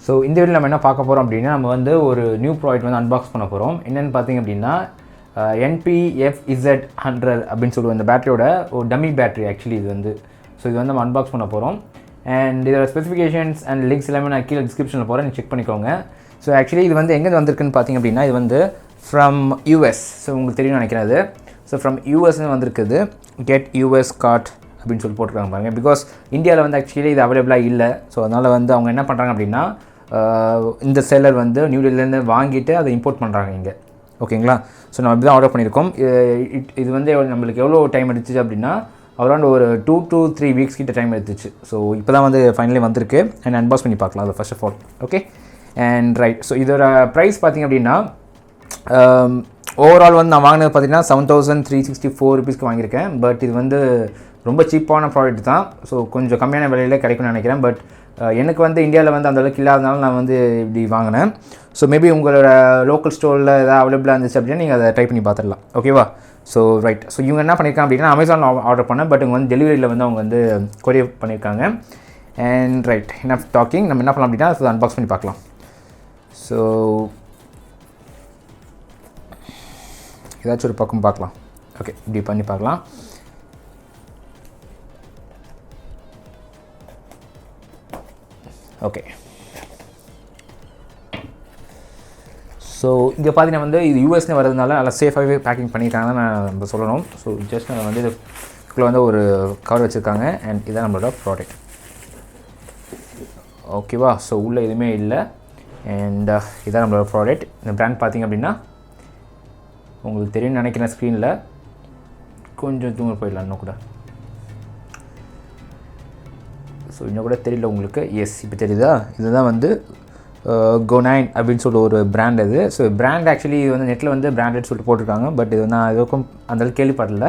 So இந்த video நம்ம என்ன பார்க்க போகிறோம் அப்படின்னா நம்ம வந்து ஒரு நியூ ப்ராடக்ட் வந்து அன்பாக்ஸ் பண்ண போகிறோம். என்னென்னு பார்த்தீங்க அப்படின்னா NP-FZ100 அப்படின்னு சொல்லுவோம். இந்த பேட்டரியோட ஒரு டம்மி பேட்டரி ஆக்சுவலி இது வந்து. ஸோ இது வந்து நம்ம அன்பாக்ஸ் பண்ண போகிறோம். அண்ட் இதோட ஸ்பெசிஃபிகேஷன்ஸ் அண்ட் லிங்க்ஸ் எல்லாமே நான் கீழே டிஸ்கிரிப்ஷனில் போகிறேன், நீங்கள் செக் பண்ணிக்கோங்க. ஸோ ஆக்சுவலி இது வந்து எங்கே வந்திருக்குன்னு பார்த்தீங்க அப்படின்னா இது வந்து ஃப்ரம் US. ஸோ உங்களுக்கு தெரியும் நினைக்கிறேன் அது. ஸோ ஃப்ரம் யூஎஸ்ன்னு வந்திருக்குது. கெட் US கார்ட் அப்படின்னு சொல்லி போட்டிருக்காங்க பாருங்கள். பிகாஸ் இந்தியாவில் வந்து ஆக்சுவலி இது அவைலபிளாக இல்லை. ஸோ அதனால் வந்து அவங்க என்ன பண்ணுறாங்க அப்படின்னா இந்த செல்லர் வந்து நியூ டெல்லியிலேருந்து வாங்கிட்டு அதை இம்போர்ட் பண்ணுறாங்க இங்கே. ஓகேங்களா? ஸோ நம்ம இப்படி தான் ஆர்டர் பண்ணியிருக்கோம். இது வந்து நம்மளுக்கு எவ்வளோ டைம் எடுத்துச்சு அப்படின்னா அரௌண்ட் ஒரு 2 to 3 வீக்ஸ் கிட்ட டைம் எடுத்துச்சு. ஸோ இப்போ தான் வந்து ஃபைனலி வந்திருக்கு. அண்ட் அன்பாக்ஸ் பண்ணி பார்க்கலாம் அது first of all. Okay and right. So இதோட ப்ரைஸ் பார்த்திங்க அப்படின்னா ஓவரால் வந்து நான் வாங்கினது பார்த்திங்கன்னா 7364 ருபீஸ்க்கு வாங்கியிருக்கேன். பட் இது வந்து ரொம்ப சீப்பான ப்ராடக்ட் தான். ஸோ கொஞ்சம் கம்மியான விலையில் கிடைக்கும்னு நினைக்கிறேன். பட் எனக்கு வந்து இந்தியாவில் வந்து அந்தளவுக்கு இல்லாதனால நான் வந்து இப்படி வாங்கினேன். ஸோ மேபி உங்களோட லோக்கல் ஸ்டோரில் எதாவது அவைலபிளாக இருந்துச்சு அப்படின்னா நீங்கள் அதை ட்ரை பண்ணி பார்த்துடலாம். ஓகேவா? So right. ஸோ இவங்க என்ன பண்ணியிருக்காங்க அப்படின்னா அமேசானில் ஆர்டர் பண்ணேன். பட் இவங்க வந்து டெலிவரியில் வந்து அவங்க வந்து கொரியர் பண்ணியிருக்காங்க. அண்ட் ரைட், என்ன டாக்கிங் நம்ம என்ன பண்ணலாம் அப்படின்னா அதை அன்பாக்ஸ் பண்ணி பார்க்கலாம். ஸோ ஏதாச்சும் ஒரு பக்கம் பார்க்கலாம். ஓகே, இப்படி பண்ணி பார்க்கலாம். ஓகே, ஸோ இங்கே பார்த்தீங்கன்னா வந்து இது யூஎஸ்னு வரதுனால நல்லா சேஃபாகவே பேக்கிங் பண்ணியிருக்காங்கன்னு நம்ம சொல்லணும். ஸோ ஜஸ்ட் நம்ம வந்து இதுக்குள்ளே வந்து ஒரு கவர் வச்சுருக்காங்க. அண்ட் இதான் நம்மளோட ப்ராடக்ட். ஓகேவா? ஸோ உள்ளே எதுவுமே இல்லை. அண்ட் இதான் நம்மளோட ப்ராடக்ட். இந்த பிராண்ட் பார்த்திங்க அப்படின்னா உங்களுக்கு தெரியும்னு நினைக்கிறேன். ஸ்க்ரீனில் கொஞ்சம் தூங்க போயிடலாம் இன்னும் கூட. ஸோ இன்னும் கூட தெரியல உங்களுக்கு. எஸ், இப்போ தெரியுதா? இதுதான் வந்து Gonine அப்படின்னு சொல்லிட்டு ஒரு பிராண்ட் இது. ஸோ பிராண்ட் ஆக்சுவலி இது வந்து நெட்டில் வந்து பிராண்டட் சொல்லிட்டு போட்டிருக்காங்க. பட் இது நான் இதுக்கும் அந்தளவுக்கு கேள்விப்படல.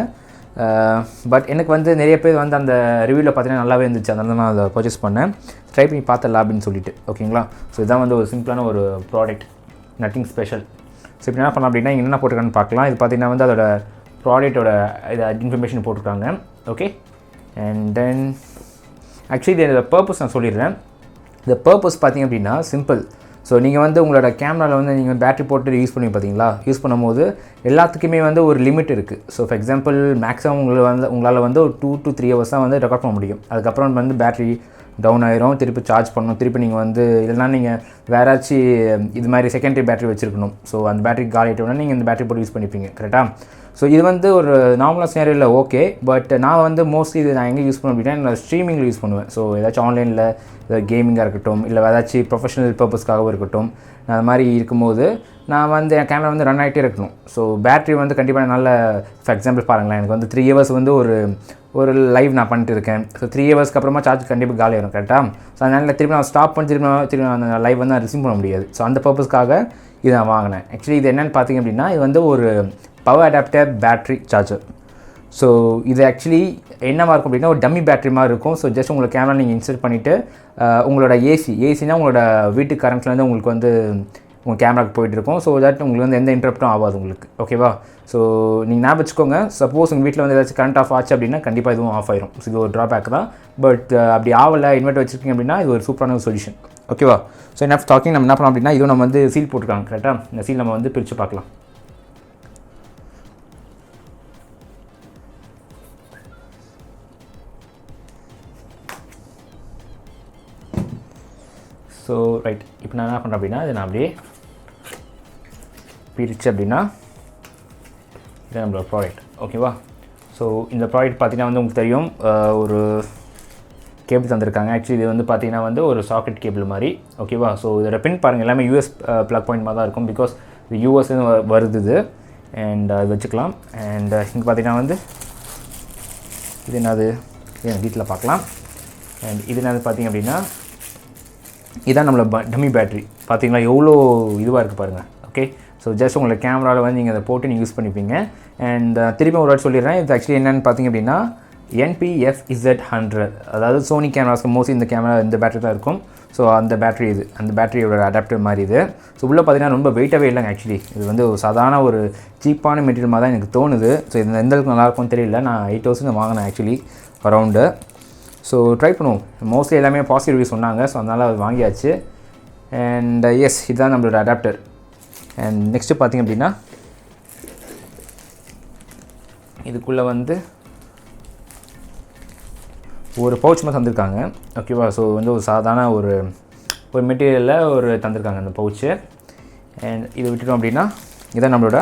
பட் எனக்கு வந்து நிறைய பேர் வந்து அந்த ரிவ்யூவில் பார்த்தீங்கன்னா நல்லாவே இருந்துச்சு. அதனால நான் அதை பர்ச்சேஸ் பண்ணேன். ட்ரை பண்ணி பார்த்துடலாம் அப்படின்னு சொல்லிட்டு. ஓகேங்களா? ஸோ இதுதான் வந்து ஒரு சிம்பிளான ஒரு ப்ராடக்ட், நத்திங் ஸ்பெஷல். ஸோ இப்போ என்ன பண்ணலாம் அப்படின்னா என்னென்ன போட்டிருக்கான்னு பார்க்கலாம். இது பார்த்திங்கன்னா வந்து அதோட ப்ராடக்டோட இது இன்ஃபர்மேஷன் போட்டிருக்காங்க. ஓகே, அண்ட் தென் ஆக்சுவலி இதோட பர்பஸ் நான் சொல்லிடுறேன். இந்த பர்பஸ் பார்த்திங்க அப்படின்னா சிம்பிள். ஸோ நீங்கள் வந்து உங்களோட கேமராவில் வந்து நீங்கள் பேட்டரி போட்டு யூஸ் பண்ணி பார்த்தீங்களா? யூஸ் பண்ணும்போது எல்லாத்துக்குமே வந்து ஒரு லிமிட் இருக்குது. ஸோ ஃபார் எக்ஸாம்பிள் மேக்ஸிமம் உங்களால் வந்து ஒரு 2 to 3 ஹவர்ஸ் தான் வந்து ரெக்கார்ட் பண்ண முடியும். அதுக்கப்புறம் வந்து பேட்டரி டவுன் ஆயிரும், திருப்பி சார்ஜ் பண்ணணும், திருப்பி நீங்கள் வந்து இல்லைனா நீங்கள் வேறாச்சும் இது மாதிரி செகண்டரி பேட்டரி வச்சுருக்கணும். ஸோ அந்த பேட்டரி காலி ஆகிட்டோம்னா நீங்கள் இந்த பேட்டரி போட்டு யூஸ் பண்ணிப்பீங்க. கரெக்டாக? ஸோ இது வந்து ஒரு நார்மலாக சேனரியில் ஓகே. பட் நான் வந்து மோஸ்ட்லி இது நான் எங்கே யூஸ் பண்ணுவேன் அப்படின்னா நான் ஸ்ட்ரீமிங்கில் யூஸ் பண்ணுவேன். ஸோ ஏதாச்சும் ஆன்லைனில் ஏதாவது கேமிங்காக இருக்கட்டும், இல்லை ஏதாச்சும் ப்ரொஃபஷனல் பர்பஸ்க்காகவும் இருக்கட்டும், அது மாதிரி இருக்கும்போது நான் வந்து என் கேமரா வந்து ரன் ஆகிட்டே இருக்கணும். ஸோ பேட்டரி வந்து கண்டிப்பாக நல்ல ஃபார் எக்ஸாம்பிள் பாருங்களேன், எனக்கு வந்து 3 ஹவர்ஸ் வந்து ஒரு லைவ் நான் பண்ணிட்டு இருக்கேன். ஸோ 3 ஹவர்ஸ்க்கு அப்புறமா சார்ஜ் கண்டிப்பாக காலி ஆகிடும். கரெக்டாக? ஸோ அதனால் திருப்பி நான் ஸ்டாப் பண்ணி திருப்பி அந்த லைவ் வந்து நான் ரிசீவ் பண்ண முடியாது. ஸோ அந்த பர்பஸ்க்காக இது நான் வாங்கினேன். ஆக்சுவலி இது என்னென்னு பார்த்தீங்க அப்படின்னா இது வந்து ஒரு power adapter battery charger. So இது ஆக்சுவலி என்னவாக இருக்கும் அப்படின்னா ஒரு டம்மி பேட்டரி மாதிரி இருக்கும். ஸோ ஜஸ்ட் உங்களோட கேமரா நீங்கள் இன்சர்ட் பண்ணிவிட்டு உங்களோட ஏசினா உங்களோட வீட்டு கரண்ட்லேருந்து உங்களுக்கு வந்து உங்கள் கேமராவுக்கு போயிட்டுருக்கும். ஸோ தட் உங்களுக்கு வந்து எந்த இன்டரப்டும் ஆகாது உங்களுக்கு. ஓகேவா? ஸோ நீங்கள் ஞாபகம் வச்சுக்கோங்க, சப்போஸ் உங்கள் வீட்டில் வந்து ஏதாச்சும் கரண்ட் ஆஃப் ஆச்சு அப்படின்னா கண்டிப்பாக இதுவும் ஆஃப் ஆயிரும். ஸோ இது ஒரு ட்ராபேக் தான். பட் அப்படி ஆகலை, இன்வெர்ட்டர் வச்சுருக்கீங்க அப்படின்னா இது ஒரு சூப்பரான ஒரு சொல்யூஷன். ஓகேவா? ஸோ என்ன டாக்கிங் நம்ம என்ன பண்ணலாம் அப்படின்னா இதுவும் நம்ம வந்து சீல் போட்டிருக்காங்க. கரெக்டாக? இந்த சீல் நம்ம வந்து பிரித்து பார்க்கலாம். ஸோ ரைட், இப்போ நான் என்ன பண்ணுறேன் அப்படின்னா இதை நான் அப்படியே பிரித்து அப்படின்னா இது நம்மளோட ப்ராடக்ட். ஓகேவா? ஸோ இந்த ப்ராடக்ட் பார்த்திங்கன்னா வந்து உங்களுக்கு தெரியும் ஒரு கேபிள் தந்திருக்காங்க. ஆக்சுவலி இது வந்து பார்த்திங்கன்னா வந்து ஒரு சாக்கெட் கேபிள் மாதிரி. ஓகேவா? ஸோ இதோட பின் பாருங்கள் எல்லாமே யூஎஸ் ப்ளக் பாயிண்ட் மாதிரி தான் இருக்கும். பிகாஸ் இது யூஎஸ்லேருந்து வருது இது. அண்ட் அது வச்சுக்கலாம். அண்ட் இங்கே பார்த்திங்கன்னா வந்து இது என்னது வீட்டில் பார்க்கலாம். அண்ட் இது என்னது பார்த்திங்க அப்படின்னா இதான் நம்மளோட டம்மி பேட்ரி. பார்த்தீங்களா எவ்வளோ இதுவாக இருக்குது பாருங்கள். ஓகே, ஸோ ஜஸ்ட் உங்களோட கேமராவில் வந்து நீங்கள் அதை போட்டு நீங்கள் யூஸ் பண்ணிப்பீங்க. அண்ட் திருப்பி ஒரு வாட்டி சொல்லிடுறேன், இது ஆக்சுவலி என்னென்னு பார்த்தீங்க அப்படின்னா NP-FZ100. அதாவது சோனி கேமராஸ்க்கு மோஸ்ட்லி இந்த கேமரா இந்த பேட்டரி தான் இருக்கும். ஸோ அந்த பேட்டரி இது, அந்த பேட்டரியோட அடாப்டர் மாதிரி இது. ஸோ உள்ளே பார்த்தீங்கன்னா ரொம்ப வெயிட்டாகவே இல்லைங்க. ஆக்சுவலி இது வந்து ஒரு சாதாரண ஒரு சீப்பான மெட்டீரியல் மாதிரி தான் எனக்கு தோணுது. ஸோ இது எந்த அளவுக்கு நல்லாயிருக்கும்னு தெரியல. நான் 8000 வாங்கினேன் ஆக்சுவலி அரௌண்டு. ஸோ ட்ரை பண்ணுவோம். மோஸ்ட்லி எல்லாமே பாசிட்டிவ் ரிவ்யூ சொன்னாங்க. ஸோ அதனால் அது வாங்கியாச்சு. அண்ட் எஸ் இதுதான் நம்மளோட அடாப்டர். அண்ட் நெக்ஸ்ட்டு பார்த்திங்க அப்படின்னா இதுக்குள்ளே வந்து ஒரு பவுச் மாதிரி தந்திருக்காங்க. ஓகேவா? ஸோ வந்து ஒரு சாதாரண ஒரு மெட்டீரியலில் ஒரு தந்திருக்காங்க அந்த பவுச்சு. அண்ட் இது விட்டுட்டோம் அப்படின்னா இதுதான் நம்மளோட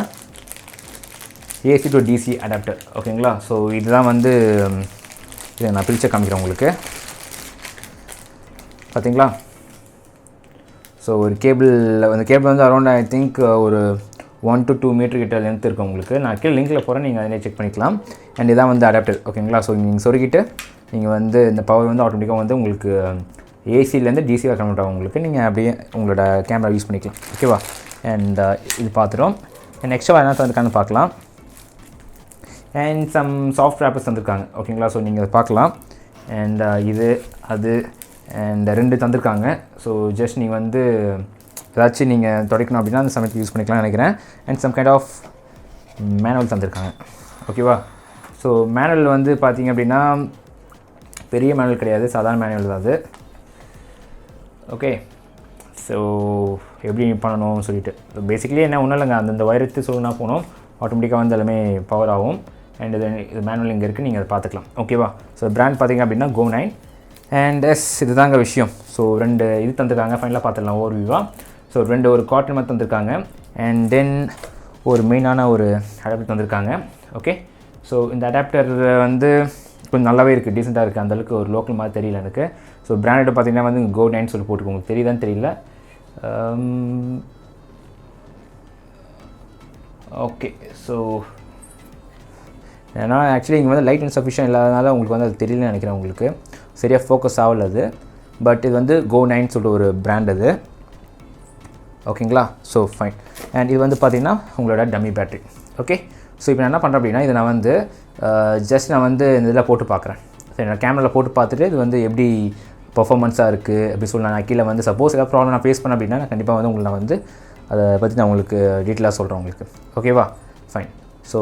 ஏசி டு டிசி அடாப்டர். ஓகேங்களா? ஸோ இதுதான் வந்து இதை நான் பிரித்து காமிக்கிறேன் உங்களுக்கு. பார்த்தீங்களா? ஸோ ஒரு கேபிள் வந்து அரௌண்ட் ஐ திங்க் ஒரு 1 to 2 மீட்டர் கிட்ட லென்த் இருக்கும் உங்களுக்கு. நான் கீழே லிங்கில் போகிறேன், நீங்கள் அதிலே செக் பண்ணிக்கலாம். அண்ட் இதான் வந்து அடாப்டர். ஓகேங்களா? ஸோ நீங்கள் சொருகிட்டு நீங்கள் வந்து இந்த பவர் வந்து ஆட்டோமேட்டிக்காக வந்து உங்களுக்கு ஏசிலேருந்து டிசியாக கன்வெர்ட் ஆகும் உங்களுக்கு. நீங்கள் அப்படியே உங்களோட கேமரா யூஸ் பண்ணிக்கலாம். ஓகேவா? அண்ட் இது பார்த்துட்டோம். அண்ட் நெக்ஸ்ட்டாக என்ன தந்துருக்கான்னு பார்க்கலாம். அண்ட் சம் சாஃப்ட் ரேப்பர்ஸ் தந்திருக்காங்க. ஓகேங்களா? ஸோ நீங்கள் அதை பார்க்கலாம். அண்ட் இது அது அண்ட் 2 தந்திருக்காங்க. ஸோ ஜஸ்ட் நீங்கள் வந்து ஏதாச்சும் நீங்கள் துடைக்கணும் அப்படின்னா அந்த சமயத்துக்கு யூஸ் பண்ணிக்கலாம்னு நினைக்கிறேன். And some kind of manual தந்திருக்காங்க. ஓகேவா? ஸோ மேனுவல் வந்து பார்த்திங்க அப்படின்னா பெரிய மேனுவல் கிடையாது, சாதாரண மேனுவல் தான் அது. ஓகே, ஸோ எப்படி பண்ணணும்னு சொல்லிட்டு பேசிக்கலி என்ன ஒன்றும் இல்லைங்க, அந்தந்த வைரத்து சொல்லுனா போனோம் ஆட்டோமேட்டிக்காக வந்து எல்லாமே பவர் ஆகும். அண்ட் இது மேனுவல் இங்கே இருக்குது, நீங்கள் அதை பார்த்துக்கலாம். ஓகேவா? ஸோ பிராண்ட் பார்த்திங்க அப்படின்னா Gonine. அண்ட் இதுதாங்க விஷயம். ஸோ 2 இது தந்திருக்காங்க. ஃபைனலாக பார்த்துடலாம் ஓவர்வியூவாக. ஸோ 2 ஒரு காட்டன் மாதிரி தந்திருக்காங்க. அண்ட் தென் ஒரு மெயினான ஒரு அடாப்டர் தந்திருக்காங்க. ஓகே, ஸோ இந்த அடாப்டர் வந்து கொஞ்சம் நல்லாவே இருக்குது, டீசெண்டாக இருக்குது. அந்தளவுக்கு ஒரு லோக்கல் மாதிரி தெரியல எனக்கு. ஸோ பிராண்டட் பார்த்திங்கன்னா வந்து Gonine சொல்லி போட்டுருக்கு. உங்களுக்கு தெரியுதான்னு தெரியல. ஓகே, ஸோ ஏன்னா ஆக்சுவலி இங்கே வந்து லைட் அண்ட் சஃபிஷியன்ட் இல்லாதனால உங்களுக்கு வந்து அது தெரியலன்னு நினைக்கிறேன். உங்களுக்கு சரியாக ஃபோக்கஸ் ஆகல அது. பட் இது வந்து Gonine சொல்லிட்டு ஒரு பிராண்ட் அது. ஓகேங்களா? So fine. அண்ட் இது வந்து பார்த்திங்கன்னா உங்களோட டம்மி பேட்ரி. ஓகே, ஸோ இப்போ நான் என்ன பண்ணுறேன் அப்படின்னா இதை நான் வந்து ஜஸ்ட் நான் வந்து இந்த இதில் போட்டு பார்க்குறேன். சரி, நான் கேமராவில் போட்டு பார்த்துட்டு இது வந்து எப்படி பர்ஃபார்மன்ஸாக இருக்குது அப்படி சொல்லலாம். நான் கீழே வந்து சப்போஸ் ஏதாவது ப்ராப்ளம் நான் ஃபேஸ் பண்ணேன் அப்படின்னா நான் கண்டிப்பாக வந்து உங்களுக்கு நான் வந்து அதை பற்றி நான் உங்களுக்கு டீட்டெயிலாக சொல்கிறேன் உங்களுக்கு. ஓகேவா? ஃபைன். ஸோ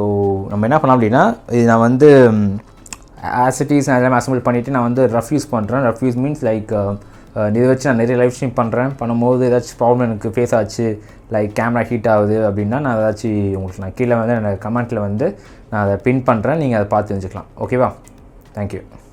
நம்ம என்ன பண்ணலாம் அப்படின்னா இது நான் வந்து ஆசிட்டிஸ் நான் எல்லாமே அசம்பிள் பண்ணிவிட்டு நான் வந்து ரஃப் யூஸ் பண்ணுறேன். ரஃப் யூஸ் மீன்ஸ் லைக் இதை வச்சு நான் நிறைய லைவ் ஸ்ட்ரீம் பண்ணும்போது ஏதாச்சும் ப்ராப்ளம் எனக்கு ஃபேஸ் ஆச்சு, லைக் கேமரா ஹீட் ஆகுது அப்படின்னா நான் ஏதாச்சும் உங்களுக்கு நான் கீழே வந்து என்னோடய கமெண்ட்டில் வந்து நான் அதை பின் பண்ணுறேன், நீங்கள் அதை பார்த்து தெரிஞ்சுக்கலாம். ஓகேவா? தேங்க்யூ.